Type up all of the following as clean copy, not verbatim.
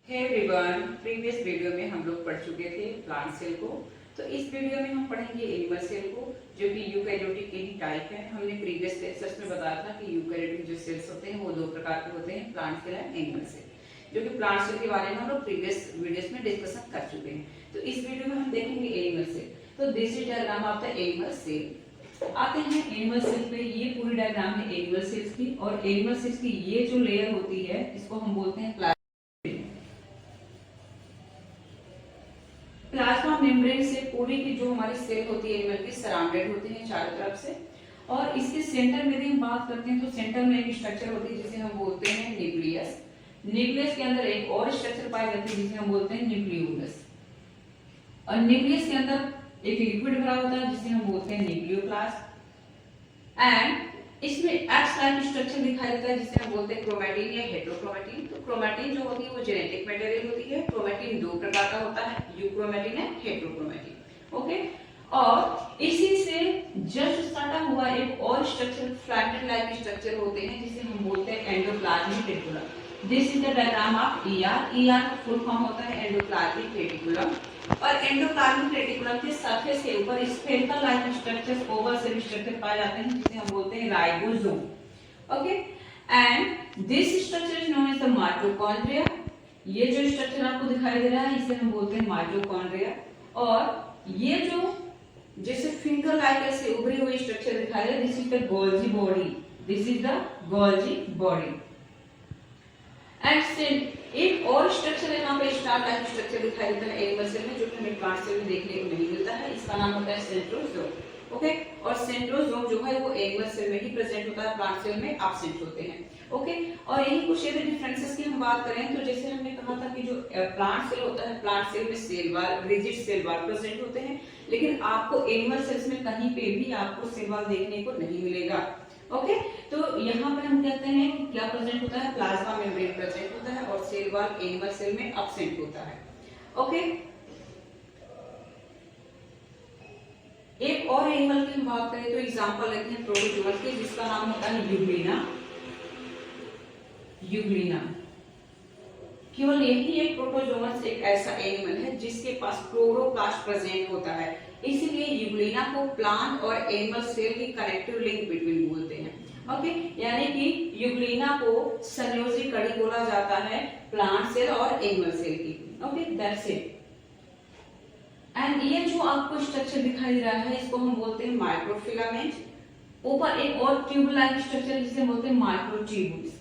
Hey everyone, previous video में हम लोग पढ़ चुके थे प्लांट सेल को। तो इस वीडियो में हम पढ़ेंगे एनिमल सेल को, जो कि यूकैरियोटिक के ही टाइप है। हमने प्रीवियस लेक्चर्स में बताया था कि यूकैरियोटिक जो सेल्स होते हैं वो दो प्रकार के होते हैं, plant cell and animal cell, जो कि प्लांट सेल के बारे में हम लोग प्रीवियस वीडियोस में डिस्कशन कर चुके हैं। तो इस वीडियो में हम देखेंगे एनिमल सेल। तो this is diagram of the animal cell. आते हैं एनिमल सेल पे। ये पूरी डायग्राम है एनिमल सेल्स की, और एनिमल सेल्स की ये जो लेयर होती है इसको हम बोलते हैं प्लाज्मा मेम्ब्रेन से पूरी की जो हमारी सेल होती है एनिमल की सराउंडेड होते हैं चारों तरफ से। और इसके सेंटर में भी हम बात करते हैं तो सेंटर में एक स्ट्रक्चर होती है जिसे हम बोलते हैं न्यूक्लियस। न्यूक्लियस के अंदर एक और स्ट्रक्चर पाई जाती है जिसे हम बोलते हैं न्यूक्लियोलस। और न्यूक्लियस के अंदर एक लिक्विड भरा होता है जिसे हम बोलते हैं न्यूक्लियोप्लास्ट। एंड इसमें एक्स लाइक स्ट्रक्चर दिखाई देता है जिसे हम बोलते हैं क्रोमैटिन या हेटेरोक्रोमैटिन। तो क्रोमैटिन जो होती है वो जेनेटिक मटेरियल होती है। क्रोमैटिन दो प्रकार का होता है, यूक्रोमैटिन एंड हेटेरोक्रोमैटिन। ओके, और इसी से जस्ट सटा हुआ एक और स्ट्रक्चर फ्लैटेड लाइक स्ट्रक्चर होते हैं जिसे हम बोलते हैं endoplasmic reticulum. This is the diagram of ER. ER का फुल फॉर्म होता है एंडोप्लाज्मिक रेटिकुलम। और एंडोप्लाज्मिक रेटिकुलम के सरफेस के ऊपर spherical like structures, oval cell structure पाए जाते हैं जिसे हम बोलते हैं ribosome. Okay, and this structure is known as the mitochondria. ये जो स्ट्रक्चर आपको दिखाई दे रहा है इसे हम बोलते हैं माइटोकॉन्ड्रिया। और ये जो जैसे फिंगर लाइक ऐसे उभरी हुई स्ट्रक्चर दिखाई दे रहा है, this is the Golgi body. This is the Golgi body. And एक और स्ट्रक्चर यहाँ पे स्टार लाइक स्ट्रक्चर दिखाई देता है एनिमल सेल में, जो कि हमें प्लांट सेल में देखने को नहीं मिलता है। इसका नाम होता है सेंट्रोजोम। ओके, और सेंट्रोजोम जो है वो एनिमल सेल में ही प्रेजेंट होता है, प्लांट सेल में एब्सेंट होते हैं। ओके, और यही कुछ डिफरेंसेस की हम बात करें तो जैसे हमने कहा था कि जो प्लांट सेल होता है, प्लांट सेल में cell wall, rigid cell wall present होते हैं, लेकिन आपको एनिमल सेल्स में कहीं पे भी आपको सेल वॉल देखने को नहीं मिलेगा। ओके, तो यहाँ पे हम कहते हैं कि क्या प्रेजेंट होता है, प्लाज्मा मेम्ब्रेन प्रेजेंट होता है, और सेल वॉल एनिमल सेल में एब्सेंट होता है। ओके, एक और एनिमल की हम बात करें तो एग्जांपल लेते हैं प्रोटोजोअस की, जिसका नाम होता है यूग्लिना। यूग्लिना केवल यही एक प्रोटोजोअस एक ऐसा एनिमल है जिसके पास क्लोरोप्लास्ट प्रेजेंट होता है, इसीलिए यूग्लिना को प्लांट और एनिमल सेल की कनेक्टिव लिंक बिटवीन बोलते हैं। ओके, यानी कि यूग्लिना को संयोजी कड़ी बोला जाता है प्लांट सेल और एनिमल सेल की। Okay, that's it. एंड ये जो आपको स्ट्रक्चर दिखाई दे रहा है इसको हम बोलते हैं माइक्रोफिलामेंट। ऊपर एक और ट्यूब लाइक स्ट्रक्चर जिसे बोलते हैं माइक्रोट्यूब्यूल्स।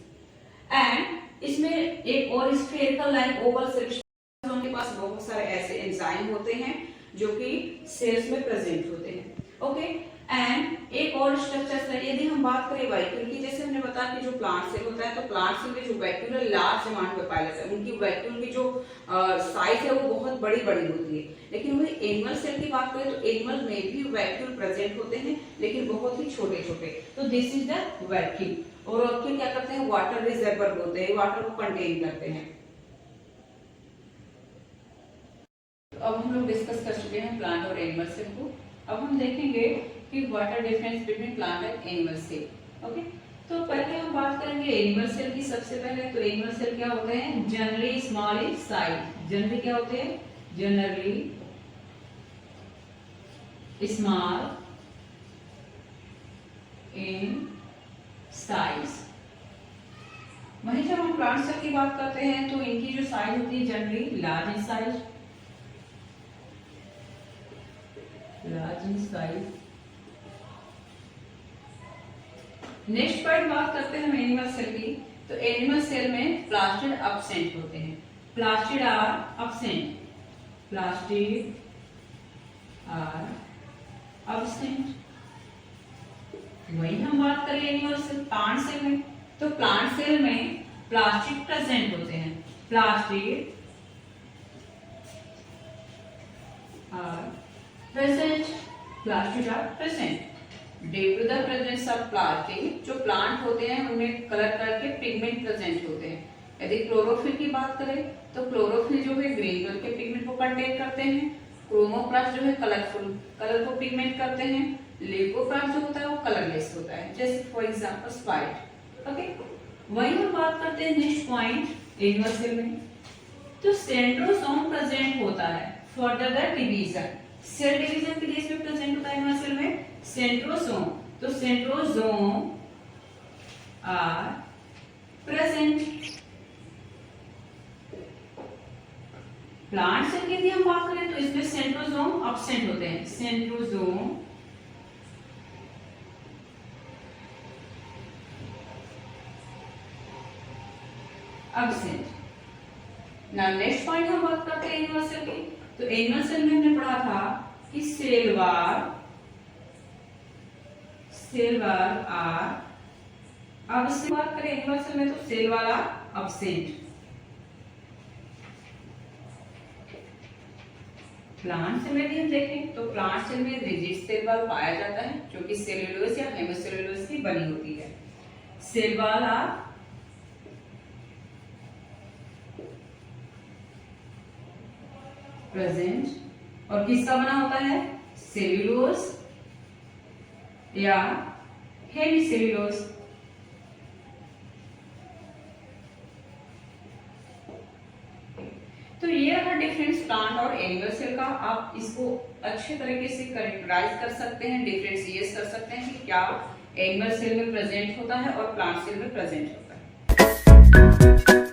एंड इसमें एक और स्फेरिकल लाइक ओवल सेल, उनके पास बहुत सारे ऐसे एंजाइम होते हैं जो कि सेल्स में प्रेजेंट होते हैं। ओके, एंड एक और स्ट्रक्चर है, यदि हम बात करें वैक्यूल की, जैसे हमने बताया कि जो प्लांट सेल होता है तो प्लांट सेल में जो वैक्यूल लार्ज अमाउंट में पाया जाता है, उनकी वैक्यूल की जो साइज है वो बहुत बड़ी बड़ी होती है। लेकिन वही एनिमल सेल की बात करें तो एनिमल में भी वैक्यूल प्रेजेंट होते हैं, लेकिन बहुत ही छोटे छोटे। तो दिस इज द वैक्यूल। और वैक्यूल क्या करते हैं, वाटर रिजर्वर होते हैं, वाटर को कंटेन करते हैं। अब हम लोग डिस्कस कर चुके हैं प्लांट और एनिमल सेल को। अब हम देखेंगे कि what are difference between plant and animal cell. Okay, तो पहले हम बात करेंगे एनिमल सेल की। सबसे पहले तो एनिमल सेल क्या होते हैं, generally small in size. Generally क्या होते हैं, जनरली स्मॉल इन साइज। वहीं जब हम प्लांट सेल की बात करते हैं तो इनकी जो साइज होती है generally large in size. Large in size. Next point बात करते हैं हम एनिमल सेल की। तो एनिमल सेल में प्लास्टिड एब्सेंट होते हैं। Plastid are absent. Plastid are absent. वही हम बात करें एनिमल सेल, प्लांट सेल में, तो प्लांट सेल में प्लास्टिड प्रेजेंट होते हैं। Plastid are present, plastid are present due to the presence of plastid। जो प्लांट होते हैं उनमें कलर करके पिगमेंट प्रेजेंट होते हैं। यदि क्लोरोफिल की बात करें तो क्लोरोफिल जो है ग्रीन कलर के पिगमेंट को कंटेन करते हैं। क्रोमोप्लास्ट जो है कलरफुल कलर को पिगमेंट करते हैं। ल्यूकोप्लास्ट जो होता है वो कलरलेस होता है, जैसे फॉर एग्जांपल स्पाइट। ओके, वही हम बात करते हैं नेक्स्ट पॉइंट एनिमल सेल में। तो सेंट्रोसोम प्रेजेंट होता है for the division, cell division के लिए इसमें प्रेजेंट होता है एनिमल सेल में सेंट्रोसोम। तो centrosome are present. Plant cell की यदि हम बात करें तो इसमें सेंट्रोसोम अब्सेंट होते हैं, centrosome absent. Now next point हम बात करते हैं एनिमल सेल की। तो एनिमल सेल में हमने पढ़ा था कि सेल वाल आर अब इससे बात करें एनिमल सेल में तो सेल वाला अब्सेंट। प्लांट सेल में यदि हम देखें तो प्लांट सेल में रिजिड सेल वाल पाया जाता है जो कि सेल्यूलोज या हेमिसेल्यूलोज की बनी होती है। सेल वाल आर प्रेजेंट और किसका बना होता है सेल्यूलोज या हेमिसेल्यूलोज। तो ये रहा डिफरेंस प्लांट और एनिमल सेल का। आप इसको अच्छे तरीके से कैरेक्टराइज कर सकते हैं, डिफरेंशिएट कर सकते हैं कि क्या एनिमल सेल में प्रेजेंट होता है और प्लांट सेल में प्रेजेंट होता है।